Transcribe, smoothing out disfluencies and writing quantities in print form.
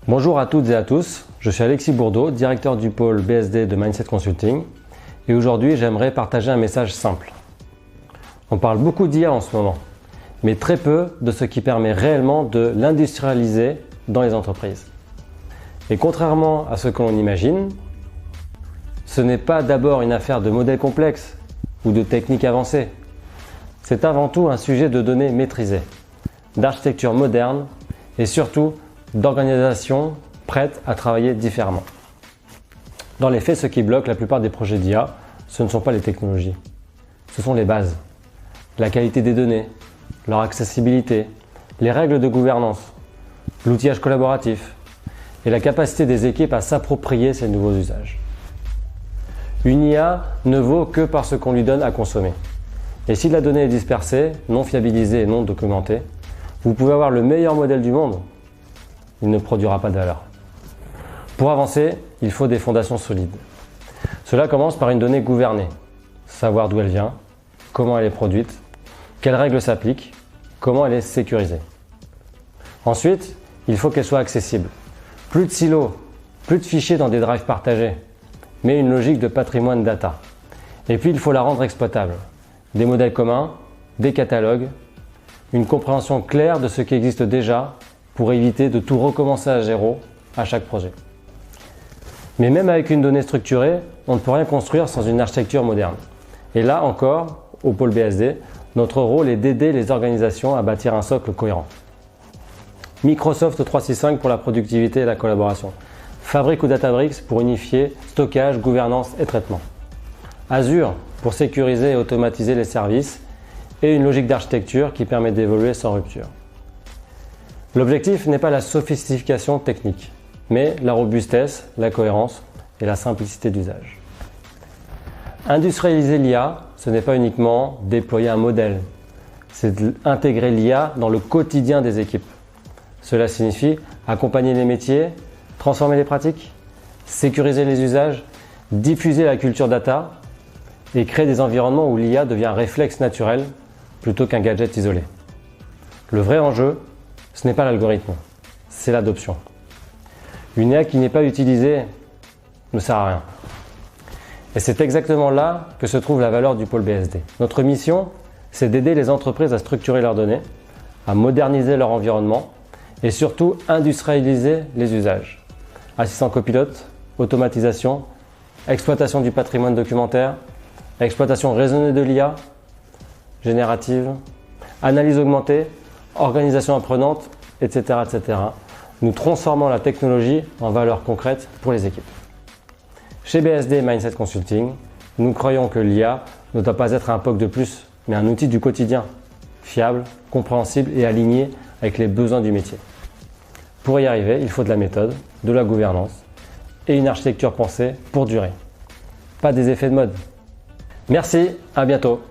Bonjour à toutes et à tous, je suis Alexis Bourdeau, directeur du pôle BSD de Mindset Consulting et aujourd'hui j'aimerais partager un message simple. On parle beaucoup d'IA en ce moment, mais très peu de ce qui permet réellement de l'industrialiser dans les entreprises. Et contrairement à ce que l'on imagine, ce n'est pas d'abord une affaire de modèles complexes ou de techniques avancées. C'est avant tout un sujet de données maîtrisées, d'architecture moderne et surtout d'organisation prête à travailler différemment. Dans les faits, ce qui bloque la plupart des projets d'IA, ce ne sont pas les technologies, ce sont les bases. La qualité des données, leur accessibilité, les règles de gouvernance, l'outillage collaboratif et la capacité des équipes à s'approprier ces nouveaux usages. Une IA ne vaut que par ce qu'on lui donne à consommer. Et si la donnée est dispersée, non fiabilisée et non documentée, vous pouvez avoir le meilleur modèle du monde, il ne produira pas de valeur. Pour avancer, il faut des fondations solides. Cela commence par une donnée gouvernée, savoir d'où elle vient, comment elle est produite, quelles règles s'appliquent, comment elle est sécurisée. Ensuite, il faut qu'elle soit accessible. Plus de silos, plus de fichiers dans des drives partagés, mais une logique de patrimoine data. Et puis il faut la rendre exploitable. Des modèles communs, des catalogues, une compréhension claire de ce qui existe déjà pour éviter de tout recommencer à zéro à chaque projet. Mais même avec une donnée structurée, on ne peut rien construire sans une architecture moderne. Et là encore, au pôle BSD, notre rôle est d'aider les organisations à bâtir un socle cohérent. Microsoft 365 pour la productivité et la collaboration. Fabric ou Databricks pour unifier stockage, gouvernance et traitement. Azure pour sécuriser et automatiser les services et une logique d'architecture qui permet d'évoluer sans rupture. L'objectif n'est pas la sophistication technique, mais la robustesse, la cohérence et la simplicité d'usage. Industrialiser l'IA, ce n'est pas uniquement déployer un modèle, c'est intégrer l'IA dans le quotidien des équipes. Cela signifie accompagner les métiers, transformer les pratiques, sécuriser les usages, diffuser la culture data et créer des environnements où l'IA devient un réflexe naturel plutôt qu'un gadget isolé. Le vrai enjeu, ce n'est pas l'algorithme, c'est l'adoption. Une IA qui n'est pas utilisée ne sert à rien. Et c'est exactement là que se trouve la valeur du pôle BSD. Notre mission, c'est d'aider les entreprises à structurer leurs données, à moderniser leur environnement et surtout industrialiser les usages. Assistant copilote, automatisation, exploitation du patrimoine documentaire, exploitation raisonnée de l'IA, générative, analyse augmentée, organisation apprenante, etc., etc. Nous transformons la technologie en valeur concrète pour les équipes. Chez BSD Mindset Consulting, nous croyons que l'IA ne doit pas être un POC de plus, mais un outil du quotidien, fiable, compréhensible et aligné avec les besoins du métier. Pour y arriver, il faut de la méthode, de la gouvernance et une architecture pensée pour durer. Pas des effets de mode. Merci, à bientôt.